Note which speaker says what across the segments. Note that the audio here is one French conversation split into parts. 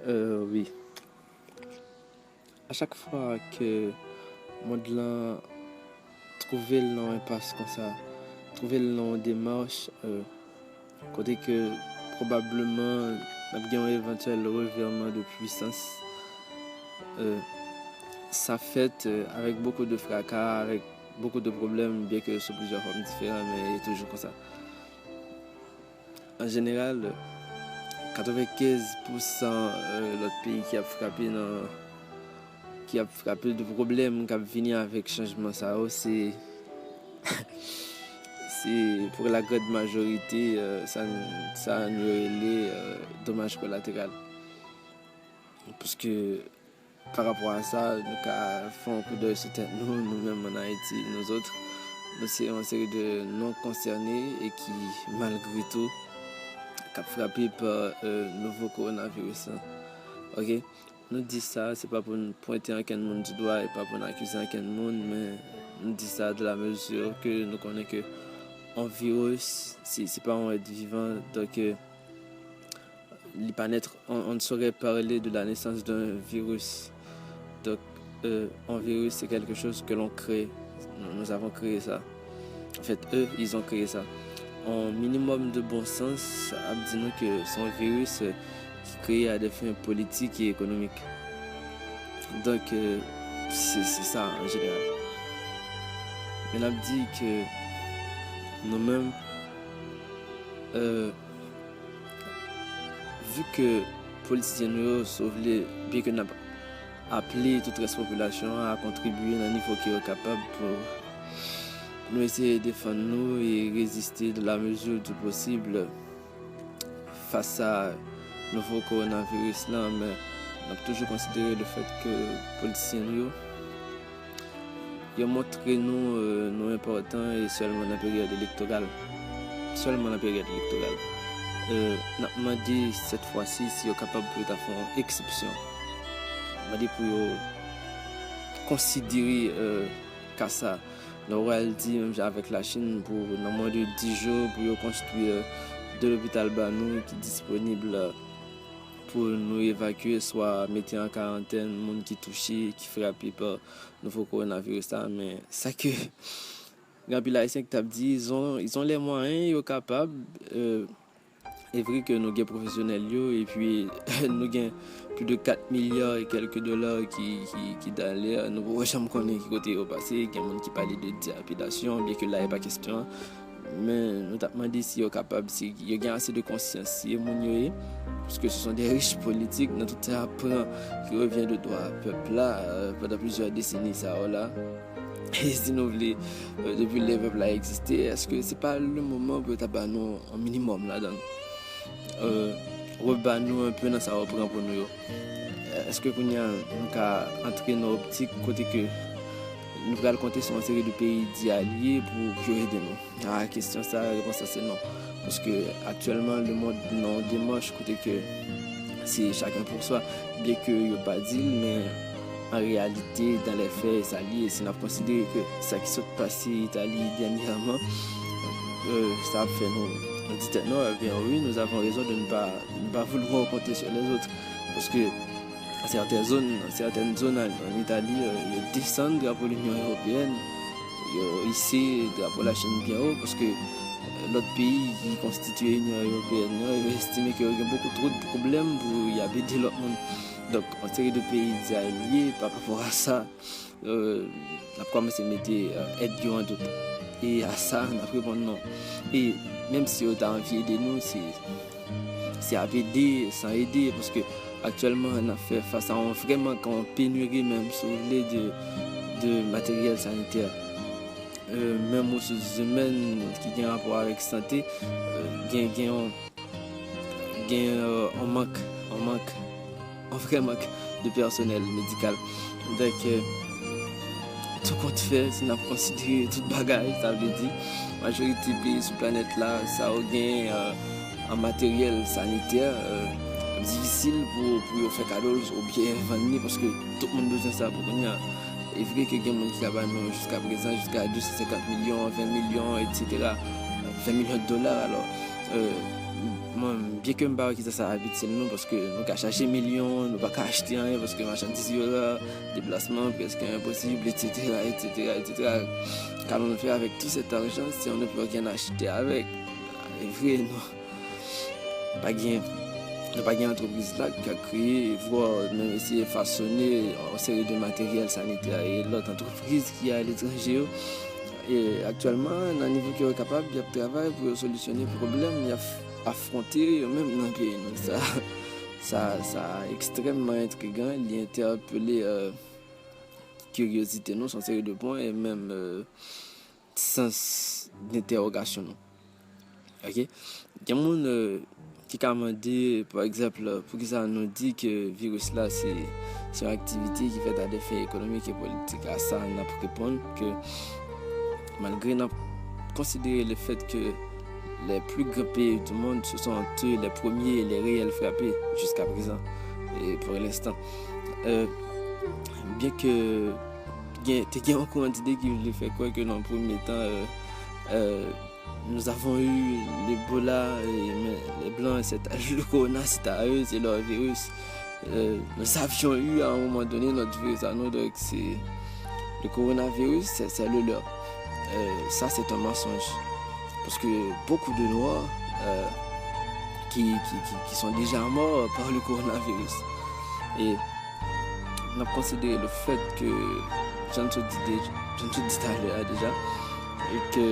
Speaker 1: Oui. À chaque fois que monde là trouver le nom impasse comme ça, trouver le nom démarche, côté que probablement n'a un éventuel revirement de puissance, ça fait avec beaucoup de fracas, avec beaucoup de problèmes, bien que sous plusieurs formes différentes, mais il est toujours comme ça. En général, 95% l'autre pays qui a frappé de problèmes qui a venu avec changement ça c'est pour la grande majorité ça a annulé dommages collatéraux parce que par rapport à ça nous avons un coup d'œil sur nous-mêmes en Haïti nous autres nous sommes une série de non concernés et qui malgré tout qui a frappé par nouveau coronavirus. Ok, nous disons ça, c'est pas pour nous pointer à quel monde du doigt et pas pour nous accuser à quel monde, mais nous disons ça de la mesure que nous connaissons que un virus, c'est pas un être vivant, donc on ne saurait parler de la naissance d'un virus. Donc un virus, c'est quelque chose que l'on crée. Nous avons créé ça. En fait, eux, ils ont créé ça. Un minimum de bon sens, disons que c'est un virus qui créé à des fins politiques et économiques. Donc, c'est ça en général. Mais on a dit que nous-mêmes, vu que les politiciens nous sauvent bien que nous avons appelé toute la population à contribuer à un niveau qui est capable pour nous essayer de défendre nous et résister de la mesure du possible face à nouveau coronavirus là, mais on a toujours considéré le fait que les politiciens ils ont montré nous importants et seulement dans la période électorale. Seulement dans la période électorale. On a demandé cette fois-ci si ils sont capables de faire une exception. On a demandé pour considérer qu'à ça. Le royauté même avec la Chine pour dans moins de 10 jours pour construire de l'hôpital Banou qui est disponible pour nous évacuer, soit mettre en quarantaine les gens qui touchés, qui frappés par le nouveau coronavirus. Mais ça que les Haïtiens qui dit, ils ont les moyens, ils sont capables. C'est vrai que nous sommes professionnels et puis nous avons plus de 4 milliards et quelques dollars qui dans l'air. Nous ne savons pas qui côté au passé, il y a des gens qui parlent de dilapidation, bien que là il n'y a pas question. Mais nous avons demandé si ils sont capables, si il y a assez de conscience, si ils parce que ce sont des riches politiques dans tout ça qui revient de droit à peuple là pendant plusieurs décennies ça là. Et si nous voulons depuis le peuple a existé, est-ce que c'est pas le moment pour nous un minimum là-dedans? Rebat-nous un peu dans ça reprend pour nous. Est-ce que nous avons entré dans l'optique côté que nous allons compter sur une série de pays alliés pour aider nous? La question ça, la réponse c'est non. Parce que actuellement le monde non démarche côté que c'est chacun pour soi, bien que il n'y a pas dit, mais en réalité dans les faits ça lié. Si on considère que ça qui s'est passé en Italie dernièrement, ça fait nous dit non, bien oui, nous avons raison de ne pas vouloir compter sur les autres. Parce que certaines zones en Italie, ils descendent de l'Union européenne, ici de la Chine bien haut, parce que l'autre pays qui constitue l'Union européenne, ils estiment qu'il y a beaucoup trop de problèmes pour y habiter l'autre monde. Donc, en série de pays alliés, par rapport à ça, la commencé à mettre aide en doute. Et à ça, on a répondu non. Et même si on a envie d'aider nous, c'est à aider sans aider, parce que actuellement on a fait face à vraiment une pénurie même sur les de matériel sanitaire. Même aux ressources humaines qui ont un rapport avec la santé, on manque un vrai manque de personnel médical. Donc, tout compte fait, si on a considéré toute bagaille, ça veut dire la majorité des pays sur la planète là, ça a gagné en matériel sanitaire difficile pour faire cadeau ou bien vendre parce que tout le monde a besoin de ça pour qu'on y a. Il est vrai que les gens qui ont jusqu'à présent jusqu'à 250 millions, 20 millions, etc. 20 millions de dollars alors. bien que je ne pas quitter ça habituel nous parce que nous avons cherché millions, nous pas acheter rien parce que marchandises là, déplacement presque impossible, etc. Quand on fait avec tout cet argent, si on ne peut rien acheter avec, c'est vrai, non. Pas une entreprise là qui a créé, voire même essayer de façonner une série de matériel sanitaire et l'autre entreprise qui est à l'étranger. Et actuellement, dans le niveau qui est capable, il y a travail pour solutionner les problèmes, il y a affronter même dans le pays. Donc ça extrêmement intriguant, il y a interpellé curiosité, non, son série de points et même sens d'interrogation. Ok? Il y a des gens qui a demandé, par exemple, pour que ça nous dit que le virus là, c'est une activité qui fait des effets économiques et politiques. À ça, on a pour répondre que malgré nous considérer le fait que les plus grands pays du monde, ce sont entre eux les premiers et les réels frappés jusqu'à présent et pour l'instant. Bien que il y ait encore une idée qui voulait faire quoi que dans le premier temps, nous avons eu l'Ebola, les Blancs, le Corona, c'était à eux, c'est leur virus. Nous avions eu à un moment donné notre virus à nous, donc c'est le coronavirus, c'est le leur. Ça, c'est un mensonge. Parce que beaucoup de Noirs qui sont déjà morts par le coronavirus. Et on a considéré le fait que, j'en ai dit tout à l'heure déjà, et que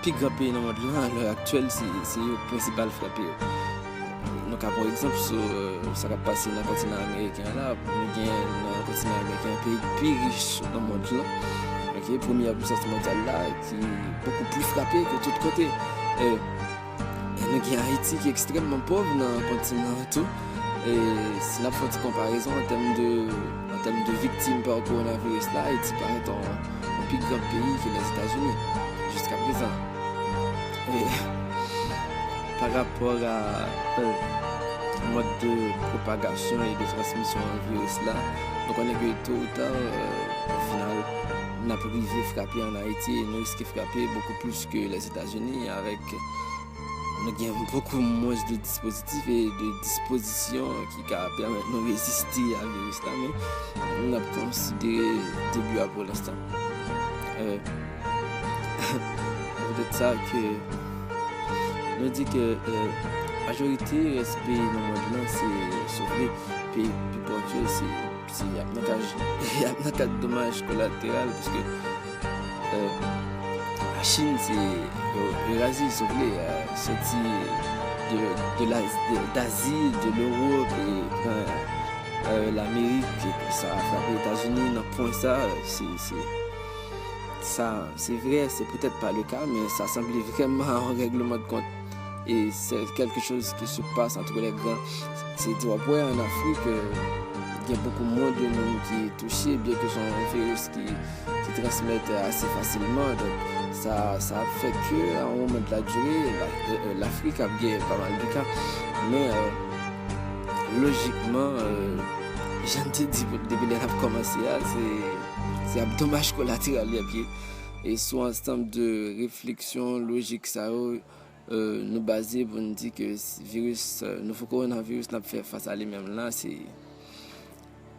Speaker 1: plus grand pays dans le monde là, à l'heure actuelle, c'est le principal frappé. Donc, par exemple, ça va passer dans le continent américain là, nous avons dans le continent américain un pays plus riche dans le monde là. Okay, première puissance mondiale là, qui est beaucoup plus frappée que tout côté. Nous avons Haïti qui est extrêmement pauvre dans le continent tout. Et si on fait une comparaison en termes de victimes par le coronavirus là, Haïti paraît un plus grand pays que les États-Unis jusqu'à présent. Et par rapport à mode de propagation et de transmission du virus là, donc on est que tôt ou tard, au final, on a privé frapper en Haïti et nous risquons de frapper beaucoup plus que les États-Unis avec nous avons beaucoup moins de dispositifs et de dispositions qui permettent de résister à ce virus là, mais on a considéré le début pour l'instant. Peut-être ça que nous dit que la majorité respect dans le monde là, c'est sauver puis pour Dieu il y a un cas de dommage collatéral parce que la Chine c'est l'Asie sauvé sorti d'Asie, de l'Europe et l'Amérique, ça a frappé les États-Unis dans point ça c'est vrai, c'est peut-être pas le cas, mais ça semblait vraiment un règlement de compte. Et c'est quelque chose qui se passe entre les grands. C'est en Afrique, il y a beaucoup moins de monde qui est touché, bien que ce soit un virus qui transmet assez facilement. Donc ça a fait qu'à un moment de la durée, l'Afrique a bien pas mal de cas. Mais logiquement, j'en ai dit depuis que j'ai commencé, c'est un dommage collatéral. Et sur un ensemble de réflexion logique, ça nous baser pour nous dire que le virus, le coronavirus n'a pas fait face à lui-même là,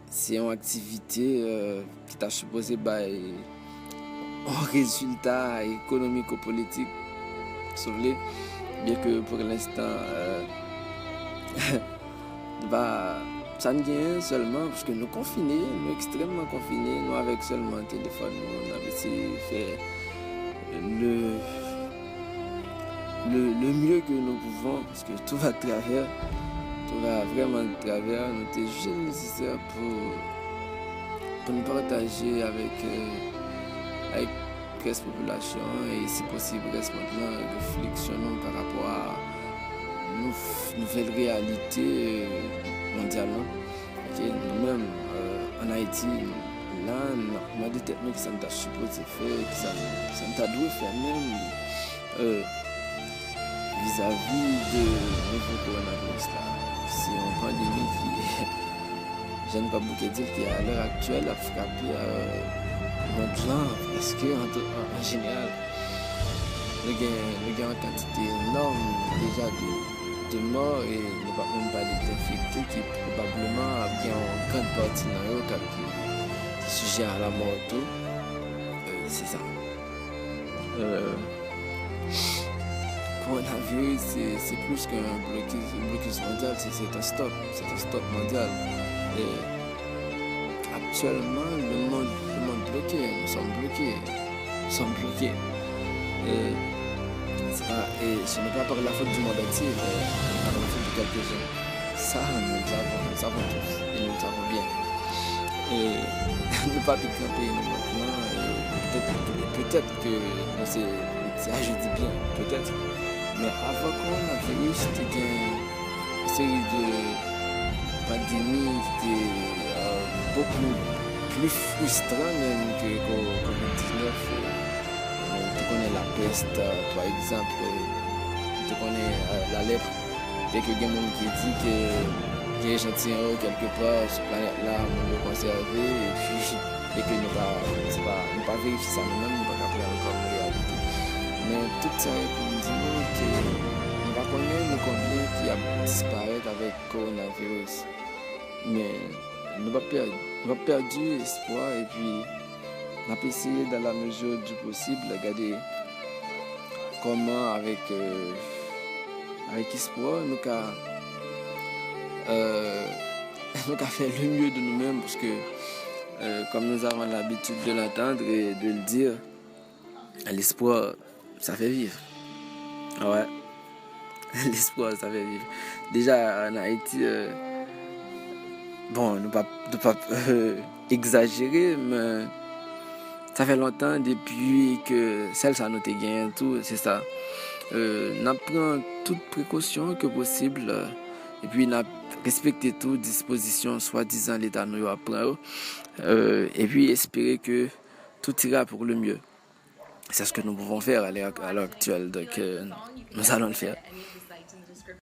Speaker 1: c'est une activité qui t'a supposé un résultat économico-politique, bien que pour l'instant, ça ne vient seulement parce que nous confinés, nous extrêmement confinés, nous avec seulement un téléphone, nous avons essayé de faire le mieux que nous pouvons, parce que tout va vraiment de travers. Nous sommes juste nécessaires pour nous partager avec la population et si possible reste maintenant réflexionnons par rapport à nos nouvelles réalités mondialement. Okay, nous-mêmes en Haïti, là, on a des techniques qui sont supposées faire, qui sont dû faire même vis-à-vis de nouveau coronavirus là. C'est une pandémie qui, je ne pas beaucoup dire qui à l'heure actuelle a frappé notre genre, parce que en général, nous avons une quantité énorme déjà de morts et nous ne pouvons même pas parler d'infectés qui probablement a bien en grande partie dans eux qui sont sujets à la mort tout. C'est ça. Coronavirus, c'est plus qu'un blocus mondial, c'est un stop mondial. Et actuellement, le monde bloqué, nous sommes bloqués. Et ce n'est pas par la faute du monde entier, mais par la faute de quelques-uns. Ça, nous le savons tous, et nous le savons bien. Et ne pas plus camper nous maintenant, peut-être que, je dis bien, peut-être, mais avant coronavirus, c'était une série de pandémies qui étaient beaucoup plus frustrantes même que COVID-19. Tu connais la peste, par exemple, tu connais la lèpre. Dès que quelqu'un qui dit que les échantillons quelque part sur la planète là, on le conserver et que nous ne pas vérifier ça nous-mêmes, nous ne pas appeler encore en réalité. Mais tout ça est pour nous dire que nous ne connaissons pas combien qui a disparu avec le coronavirus. Mais nous avons perdu espoir et puis on a essayé dans la mesure du possible de regarder comment avec espoir nous avons fait le mieux de nous-mêmes parce que comme nous avons l'habitude de l'entendre et de le dire, l'espoir ça fait vivre. Ouais, l'espoir ça fait vivre. Déjà en Haïti, bon, ne pas exagérer, mais ça fait longtemps depuis que celle ça nous a gagné tout, c'est ça. On prend toute précaution que possible et puis on respecté toutes dispositions soi-disant l'État nous apprend et puis espérer que tout ira pour le mieux. C'est ce que nous pouvons faire à l'heure actuelle, donc nous allons le faire.